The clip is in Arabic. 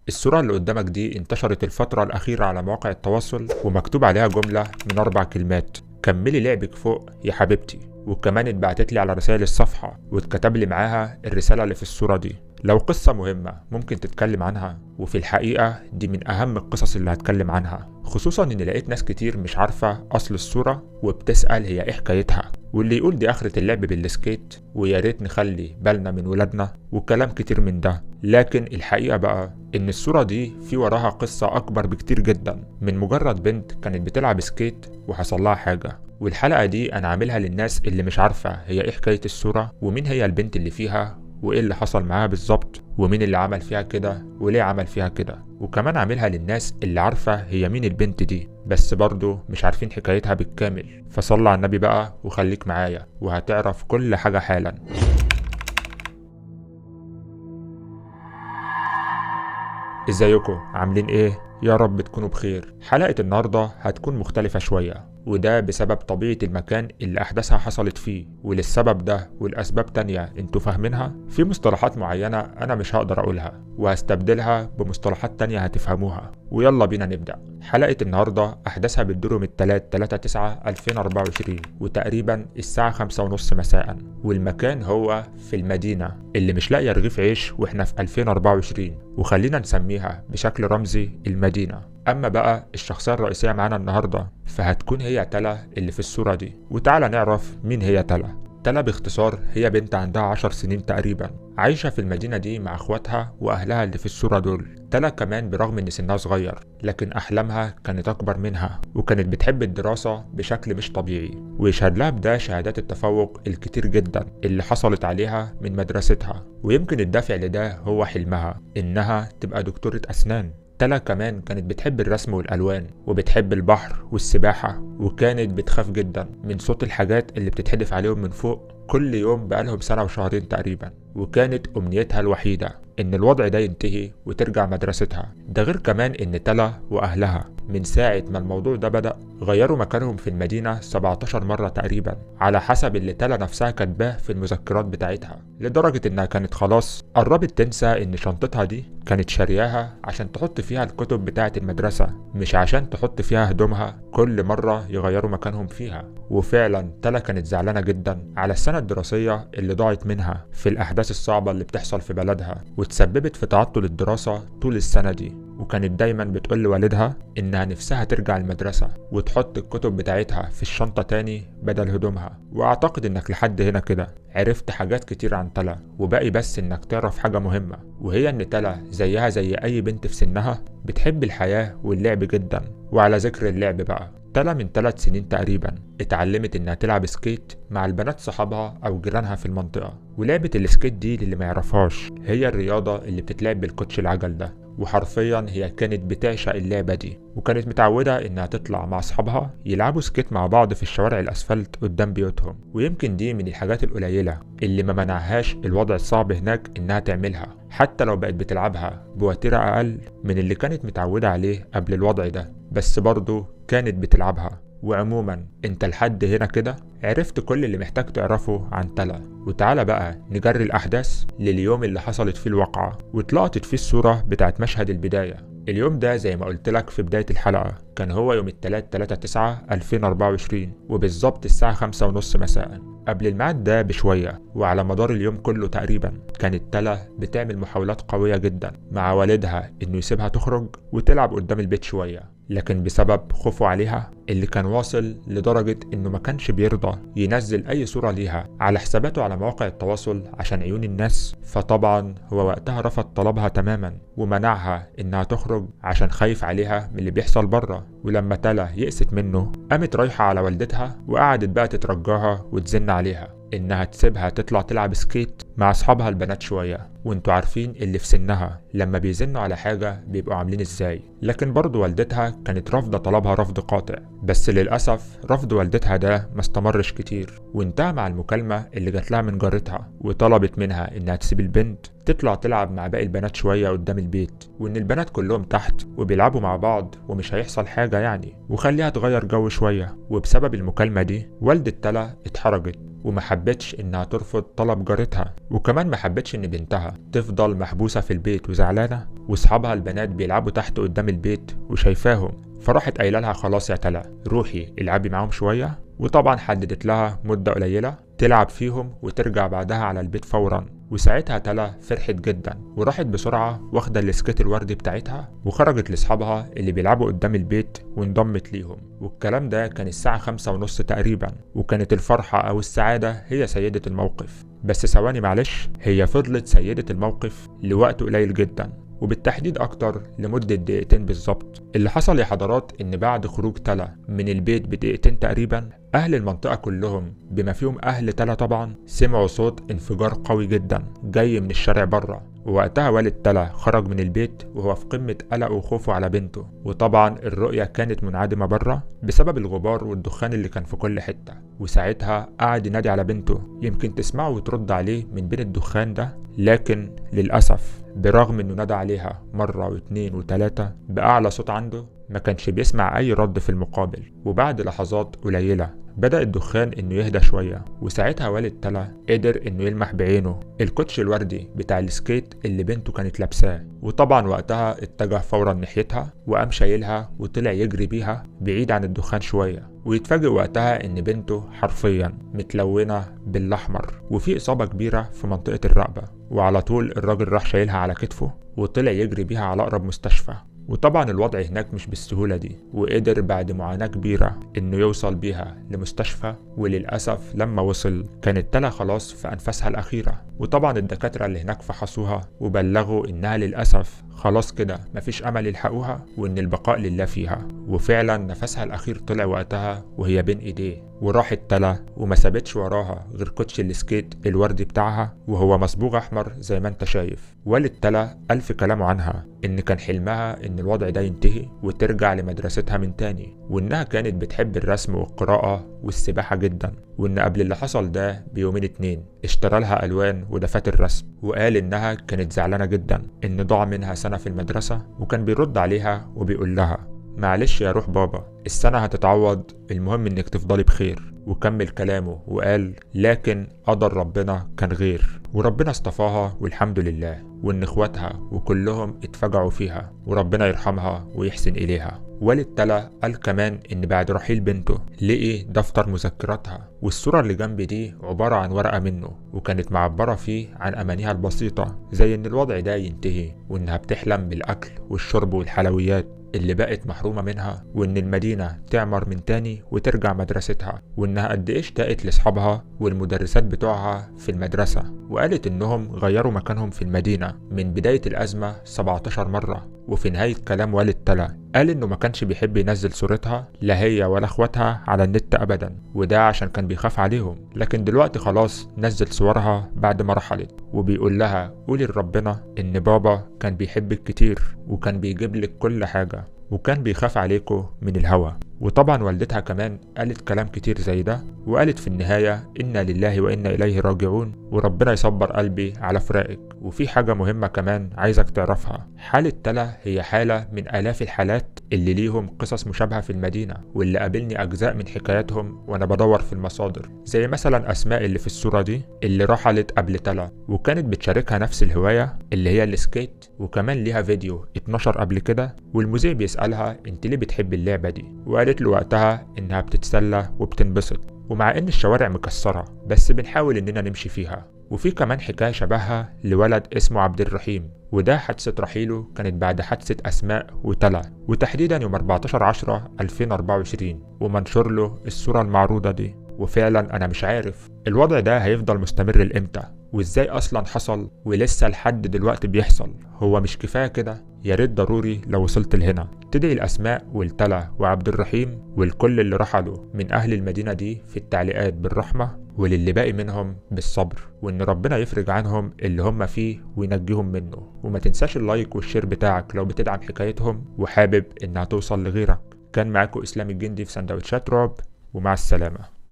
الصورة اللي قدامك دي انتشرت الفترة الأخيرة على مواقع التواصل ومكتوب عليها جملة من 4 كلمات: كملي لعبك فوق يا حبيبتي. وكمان اتبعتت لي على رسائل الصفحة واتكتب لي معاها الرسالة اللي في الصورة دي. لو قصة مهمة ممكن تتكلم عنها، وفي الحقيقة دي من أهم القصص اللي هتكلم عنها، خصوصا إن لقيت ناس كتير مش عارفة أصل الصورة وبتسأل هي إيه حكايتها، واللي يقول دي آخرة اللعب بالسكيت ويا ريت نخلي بالنا من ولادنا وكلام كتير من ده. لكن الحقيقة بقى إن الصورة دي في وراها قصة أكبر بكتير جدا من مجرد بنت كانت بتلعب سكيت وحصل لها حاجة. والحلقة دي أنا عاملها للناس اللي مش عارفة هي إيه حكاية الصورة ومين هي البنت اللي فيها وايه اللي حصل معاها بالظبط ومين اللي عمل فيها كده وليه عمل فيها كده، وكمان عاملها للناس اللي عارفة هي مين البنت دي بس برضو مش عارفين حكايتها بالكامل. فصلى على النبي بقى وخليك معايا وهتعرف كل حاجة حالا. ازيكم عاملين ايه؟ يا رب تكونوا بخير. حلقة النهاردة هتكون مختلفة شوية، وده بسبب طبيعة المكان اللي أحداثها حصلت فيه، وللسبب ده والأسباب تانية انتوا فاهمينها. في مصطلحات معينة أنا مش هقدر أقولها وهستبدلها بمصطلحات تانية هتفهموها. ويلا بينا نبدأ. حلقة النهاردة أحداثها بتدور يوم التلات 3/9/2024 وتقريبا الساعة 5:30 مساء، والمكان هو في المدينة اللي مش لاقية رغيف عيش واحنا في 2024، وخلينا نسميها بشكل رمزي المدينة. أما بقى الشخصية الرئيسية معانا النهاردة فهتكون هي تلا اللي في الصورة دي. وتعالى نعرف مين هي تلا. تلا باختصار هي بنت عندها 10 سنين تقريبا، عايشة في المدينة دي مع اخواتها واهلها اللي في الصورة دول. تلا كمان برغم ان سنها صغير لكن احلامها كانت اكبر منها، وكانت بتحب الدراسة بشكل مش طبيعي، ويشهد لها بده شهادات التفوق الكتير جدا اللي حصلت عليها من مدرستها. ويمكن الدافع لده هو حلمها انها تبقى دكتورة اسنان. تلا كمان كانت بتحب الرسم والألوان وبتحب البحر والسباحة، وكانت بتخاف جدا من صوت الحاجات اللي بتتحدف عليهم من فوق كل يوم بقالهم سنة وشهرين تقريبا. وكانت أمنيتها الوحيدة إن الوضع ده ينتهي وترجع مدرستها. ده غير كمان إن تلا وأهلها من ساعة ما الموضوع ده بدأ غيروا مكانهم في المدينة 17 مرة تقريبا على حسب اللي تلا نفسها كاتباه في المذكرات بتاعتها، لدرجة إنها كانت خلاص قربت تنسى إن شنطتها دي كانت شارياها عشان تحط فيها الكتب بتاعة المدرسة، مش عشان تحط فيها هدومها كل مرة يغيروا مكانهم فيها. وفعلا تلا كانت زعلانة جدا على السنة الدراسية اللي ضاعت منها في الأحداث الصعبة اللي بتحصل في بلدها، وتسببت في تعطل الدراسة طول السنة دي. وكانت دايما بتقول لوالدها إنها نفسها ترجع المدرسة وتحط الكتب بتاعتها في الشنطة تاني بدل هدومها. وأعتقد إنك لحد هنا كده عرفت حاجات كتير عن تلا، وباقي بس إنك تعرف حاجة مهمة، وهي إن تلا زيها زي أي بنت في سنها بتحب الحياة واللعب جدا. وعلى ذكر اللعب بقى، تلا من 3 سنين تقريبا اتعلمت انها تلعب سكيت مع البنات صحابها او جيرانها في المنطقة. ولعبة السكيت دي للي ما يعرفهاش هي الرياضة اللي بتتلعب بالكوتش العجل ده، وحرفيا هي كانت بتعشق اللعبة دي، وكانت متعودة انها تطلع مع اصحابها يلعبوا سكيت مع بعض في الشوارع الاسفلت قدام بيوتهم. ويمكن دي من الحاجات القليلة اللي ما منعهاش الوضع الصعب هناك انها تعملها، حتى لو بقت بتلعبها بوتيرة اقل من اللي كانت متعودة عليه قبل الوضع ده، بس برضه كانت بتلعبها. وعموما انت لحد هنا كده عرفت كل اللي محتاج تعرفه عن تلا. وتعالى بقى نجري الأحداث لليوم اللي حصلت فيه الواقعة واتلقطت فيه الصورة بتاعت مشهد البداية. اليوم ده زي ما قلت لك في بداية الحلقة كان هو يوم التلات 3/9/2024 وبالظبط الساعة 5:30 مساء. قبل الميعاد ده بشوية وعلى مدار اليوم كله تقريبا كانت تلا بتعمل محاولات قوية جدا مع والدها انه يسيبها تخرج وتلعب قدام البيت شوية، لكن بسبب خوفه عليها اللي كان واصل لدرجة انه ما كانش بيرضى ينزل اي صورة ليها على حساباته على مواقع التواصل عشان عيون الناس، فطبعا هو وقتها رفض طلبها تماما ومنعها انها تخرج عشان خايف عليها من اللي بيحصل بره. ولما تلا يئست منه قامت رايحة على والدتها وقعدت بقى تترجاها وتزن عليها انها تسيبها تطلع تلعب سكيت مع اصحابها البنات شوية. وانتوا عارفين اللي في سنها لما بيزنوا على حاجة بيبقوا عاملين ازاي. لكن برضو والدتها كانت رافضة طلبها رفض قاطع، بس للأسف رفض والدتها ده ما استمرش كتير وانتهى مع المكالمة اللي جات لها من جارتها وطلبت منها انها تسيب البنت تطلع تلعب مع باقي البنات شوية قدام البيت، وان البنات كلهم تحت وبيلعبوا مع بعض ومش هيحصل حاجة يعني، وخليها تغير جو شوية. وبسبب المكالمة دي والدة تلا اتحرجت وما حبتش انها ترفض طلب جارتها، وكمان ما حبتش ان بنتها تفضل محبوسة في البيت وزعلانة واصحابها البنات بيلعبوا تحت قدام البيت وشايفاهم. فراحت قايله لها خلاص يا تلا روحي العبي معاهم شوية، وطبعا حددت لها مدة قليلة تلعب فيهم وترجع بعدها على البيت فورا. وساعتها تلا فرحت جدا وراحت بسرعة واخدة السكيت الوردي بتاعتها وخرجت لاصحابها اللي بيلعبوا قدام البيت وانضمت ليهم. والكلام ده كان الساعة 5:30 تقريبا، وكانت الفرحة او السعادة هي سيدة الموقف. بس ثواني معلش، هي فضلت سيدة الموقف لوقت قليل جدا، وبالتحديد أكتر لمدة دقيقتين بالظبط. اللي حصل يا حضرات إن بعد خروج تلا من البيت بدقيقتين تقريبا، أهل المنطقة كلهم بما فيهم أهل تلا طبعا سمعوا صوت انفجار قوي جدا جاي من الشارع بره. ووقتها والد تلا خرج من البيت وهو في قمة قلقه وخوفه على بنته، وطبعا الرؤية كانت منعدمة بره بسبب الغبار والدخان اللي كان في كل حتة. وساعتها قعد ينادي على بنته يمكن تسمعه وترد عليه من بين الدخان ده، لكن للأسف برغم انه نادى عليها مرة واتنين وتلاتة بأعلى صوت عنده ما كانش بيسمع أي رد في المقابل. وبعد لحظات قليلة بدأ الدخان انه يهدى شوية، وساعتها والد تلا قدر انه يلمح بعينه الكوتش الوردي بتاع السكيت اللي بنته كانت لابساه. وطبعا وقتها اتجه فورا ناحيتها وقام شايلها وطلع يجري بيها بعيد عن الدخان شوية. ويتفاجئ وقتها ان بنته حرفيا متلونة بالاحمر وفي اصابة كبيرة في منطقة الرقبة. وعلى طول الراجل راح شايلها على كتفه وطلع يجري بيها على اقرب مستشفى. وطبعا الوضع هناك مش بالسهولة دي، وقدر بعد معاناة كبيرة انه يوصل بيها لمستشفى. وللأسف لما وصل كانت تلا خلاص في أنفاسها الأخيرة. وطبعا الدكاترة اللي هناك فحصوها وبلغوا انها للأسف خلاص كده مفيش أمل يلحقوها وان البقاء لله فيها. وفعلا نفسها الأخير طلع وقتها وهي بين ايديه. وراحت تلا وما سابتش وراها غير كوتش السكيت الوردي بتاعها وهو مصبوغ احمر زي ما انت شايف. والد تلا قال في كلامه عنها ان كان حلمها ان الوضع ده ينتهي وترجع لمدرستها من تاني، وانها كانت بتحب الرسم والقراءة والسباحة جدا. وان قبل اللي حصل ده بيومين اتنين اشترى لها الوان ودفاتر رسم. وقال انها كانت زعلانة جدا ان ضاع منها سنة في المدرسة، وكان بيرد عليها وبيقول لها معلش يا روح بابا السنة هتتعوض، المهم انك تفضلي بخير. وكمل كلامه وقال لكن قدر ربنا كان غير، وربنا اصطفاها والحمد لله، وان اخواتها وكلهم اتفجعوا فيها وربنا يرحمها ويحسن اليها. والد تلا قال كمان ان بعد رحيل بنته لقي دفتر مذكراتها، والصورة اللي جنب دي عبارة عن ورقة منه، وكانت معبرة فيه عن امانيها البسيطة زي ان الوضع ده ينتهي، وانها بتحلم بالاكل والشرب والحلويات اللي بقت محرومة منها، وان المدينة تعمر من تاني وترجع مدرستها، وانها قد ايه اشتاقت لاصحابها والمدرسات بتوعها في المدرسة. وقالت انهم غيروا مكانهم في المدينة من بداية الازمة 17 مرة. وفي نهاية كلام والد تلا قال انه ما كانش بيحب ينزل صورتها لا هي ولا اخواتها على النت ابدا، وده عشان كان بيخاف عليهم. لكن دلوقتي خلاص نزل صورها بعد ما رحلت، وبيقول لها قولي لربنا ان بابا كان بيحبك كتير وكان بيجيب لك كل حاجة وكان بيخاف عليكم من الهوى. وطبعا والدتها كمان قالت كلام كتير زي ده، وقالت في النهاية إنا لله وإنا إليه راجعون، وربنا يصبر قلبي على فراقك. وفي حاجة مهمة كمان عايزك تعرفها، حالة تلا هي حالة من آلاف الحالات اللي ليهم قصص مشابهة في المدينة، واللي قابلني أجزاء من حكاياتهم وأنا بدور في المصادر، زي مثلا أسماء اللي في الصورة دي اللي رحلت قبل تلا وكانت بتشاركها نفس الهواية اللي هي السكيت، وكمان ليها فيديو اتنشر قبل كده والمذيع بيسألها انت ليه بتحب اللعبة دي، وقالت له وقتها انها بتتسلى وبتنبسط، ومع ان الشوارع مكسرة بس بنحاول اننا نمشي فيها. وفي كمان حكاية شبهها لولد اسمه عبد الرحيم، وده حادثة رحيله كانت بعد حادثة أسماء وتلا، وتحديدا يوم 14/10/2024، ومنشر له الصورة المعروضة دي. وفعلا أنا مش عارف الوضع ده هيفضل مستمر لإمتى، وإزاي أصلا حصل ولسه لحد دلوقتي بيحصل. هو مش كفاية كده؟ يا ريت ضروري لو وصلت لهنا تدعي الأسماء والتلا وعبد الرحيم والكل اللي رحلوا من أهل المدينة دي في التعليقات بالرحمة، وللي باقي منهم بالصبر، وإن ربنا يفرج عنهم اللي هم فيه وينجيهم منه. وما تنساش اللايك والشير بتاعك لو بتدعم حكايتهم وحابب إنها توصل لغيرك. كان معاكم إسلام الجندي في سندوتشات رعب، ومع السلامة.